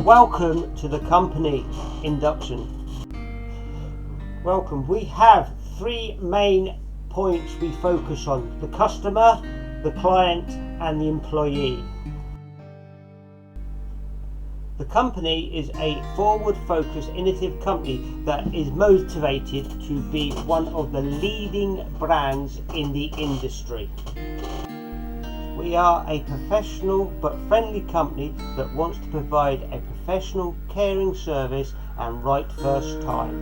Welcome to the company induction. Welcome. We have three main points we focus on: the customer, the client and the employee. The company is a forward-focused, innovative company that is motivated to be one of the leading brands in the industry. We are a professional but friendly company that wants to provide a professional, caring service and right first time.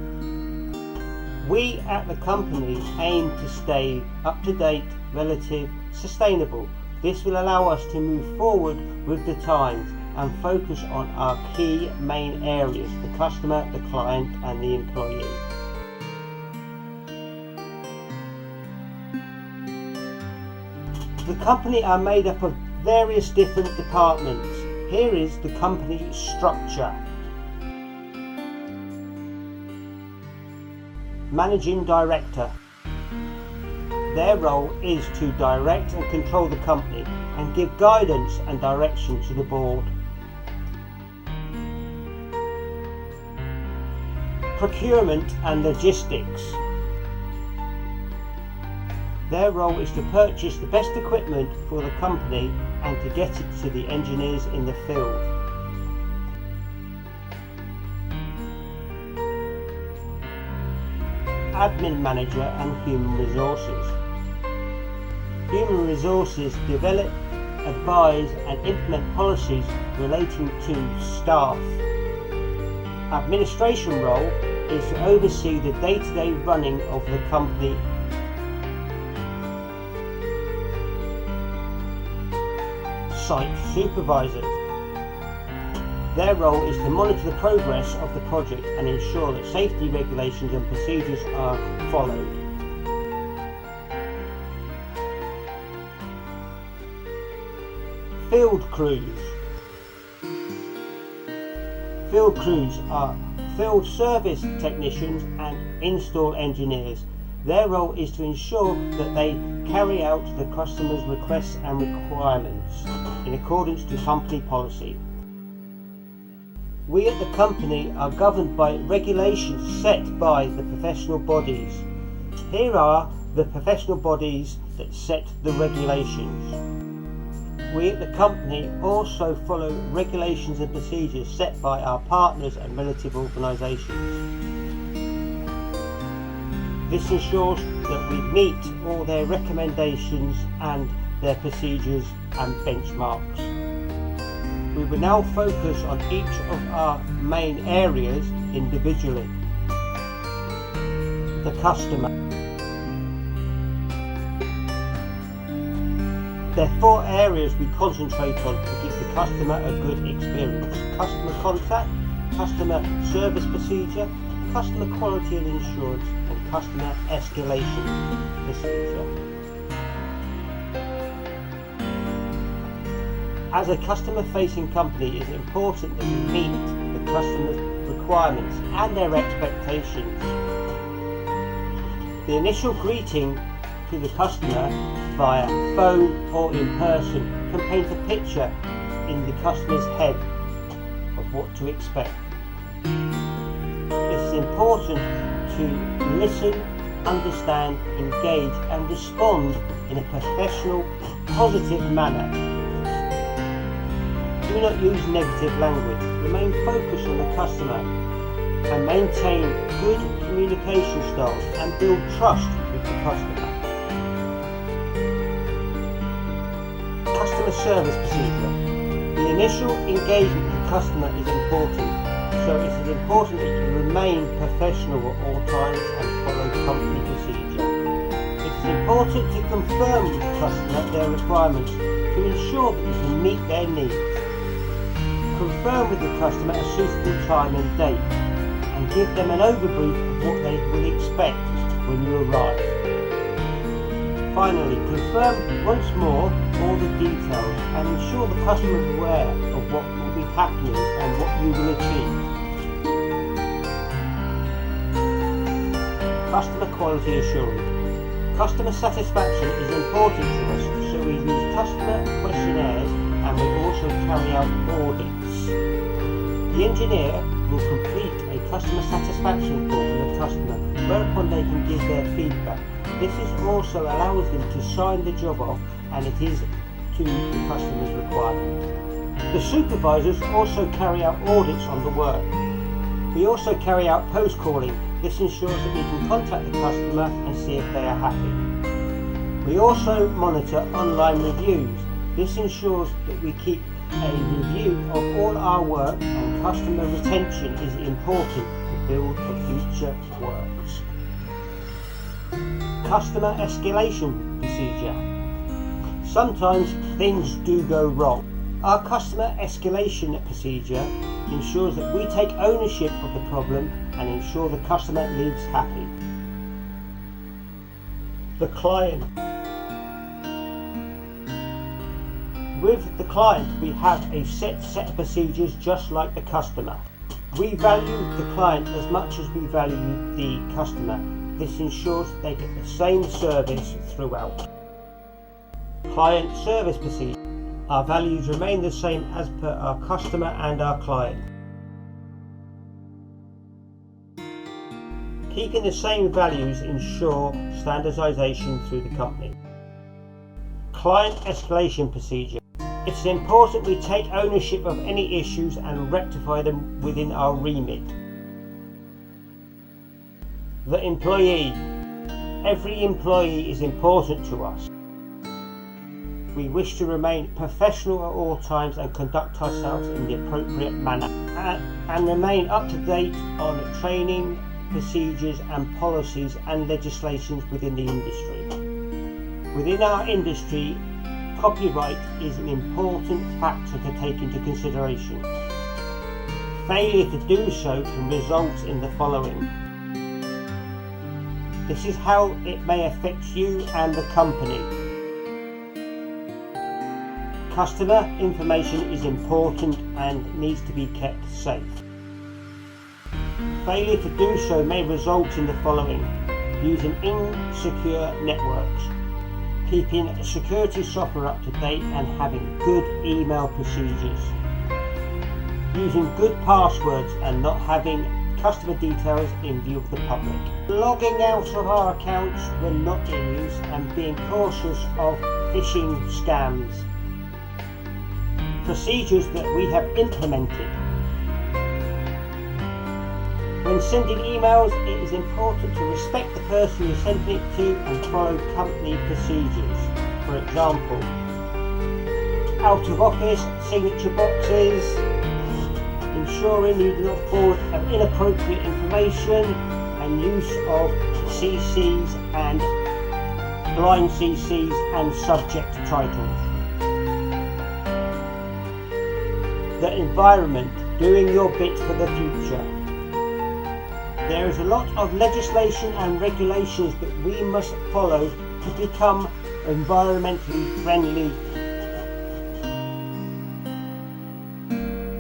We at the company aim to stay up to date, relative, sustainable. This will allow us to move forward with the times and focus on our key main areas: the customer, the client and the employee. The company are made up of various different departments. Here is the company structure. Managing Director. Their role is to direct and control the company and give guidance and direction to the board. Procurement and Logistics. Their role is to purchase the best equipment for the company and to get it to the engineers in the field. Admin Manager and Human Resources. Human Resources develop, advise and implement policies relating to staff. Administration role is to oversee the day-to-day running of the company. Site Supervisors. Their role is to monitor the progress of the project and ensure that safety regulations and procedures are followed. Field Crews. Field crews are field service technicians and install engineers. Their role is to ensure that they carry out the customer's requests and requirements in accordance to company policy. We at the company are governed by regulations set by the professional bodies. Here are the professional bodies that set the regulations. We at the company also follow regulations and procedures set by our partners and relative organisations. This ensures that we meet all their recommendations and their procedures and benchmarks. We will now focus on each of our main areas individually. The customer. There are four areas we concentrate on to give the customer a good experience: customer contact, customer service procedure, customer quality and insurance, and customer escalation procedure. As a customer-facing company, it is important that we meet the customer's requirements and their expectations. The initial greeting to the customer via phone or in person can paint a picture in the customer's head of what to expect. It's important to listen, understand, engage and respond in a professional, positive manner. Do not use negative language. Remain focused on the customer and maintain good communication styles and build trust with the customer. Customer service procedure. The initial engagement with the customer is important, so it is important that you remain professional at all times and follow company procedure. It is important to confirm with the customer their requirements to ensure that you can meet their needs. Confirm with the customer a suitable time and date and give them an overbrief of what they will expect when you arrive. Finally, confirm once more all the details and ensure the customer is aware of what will be happening and what you will achieve. Customer quality assurance. Customer satisfaction is important to us, so we use customer questionnaires and we also carry out audits. The engineer will complete a customer satisfaction form for the customer, whereupon they can give their feedback. This also allows them to sign the job off, and it is to the customer's requirement. The supervisors also carry out audits on the work. We also carry out post-calling. This ensures that we can contact the customer and see if they are happy. We also monitor online reviews. This ensures that we keep a review of all our work, and customer retention is important to build for future works. Customer escalation procedure. Sometimes things do go wrong. Our customer escalation procedure ensures that we take ownership of the problem and ensure the customer leaves happy. The client. With the client, we have a set of procedures just like the customer. We value the client as much as we value the customer. This ensures they get the same service throughout. Client service procedure. Our values remain the same as per our customer and our client. Keeping the same values ensure standardization through the company. Client escalation procedure. It's important we take ownership of any issues and rectify them within our remit. The employee. Every employee is important to us. We wish to remain professional at all times and conduct ourselves in the appropriate manner, and remain up to date on training, procedures and policies and legislations within the industry. Within our industry, copyright is an important factor to take into consideration. Failure to do so can result in the following. This is how it may affect you and the company. Customer information is important and needs to be kept safe. Failure to do so may result in the following: using insecure networks, keeping security software up to date and having good email procedures, using good passwords and not having customer details in view of the public, logging out of our accounts when not in use, and being cautious of phishing scams. Procedures that we have implemented. When sending emails, it is important to respect the person you're sending it to and follow company procedures. For example, out of office signature boxes, ensuring you do not forward inappropriate information, and use of CCs and blind CCs and subject titles. The environment, doing your bit for the future. There is a lot of legislation and regulations that we must follow to become environmentally friendly.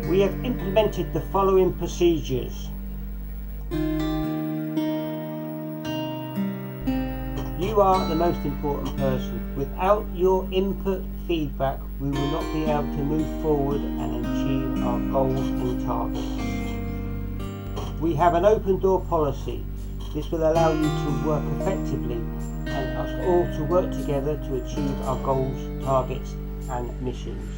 We have implemented the following procedures. You are the most important person. Without your input feedback, we will not be able to move forward and achieve our goals and targets. We have an open door policy. This will allow you to work effectively and us all to work together to achieve our goals, targets and missions.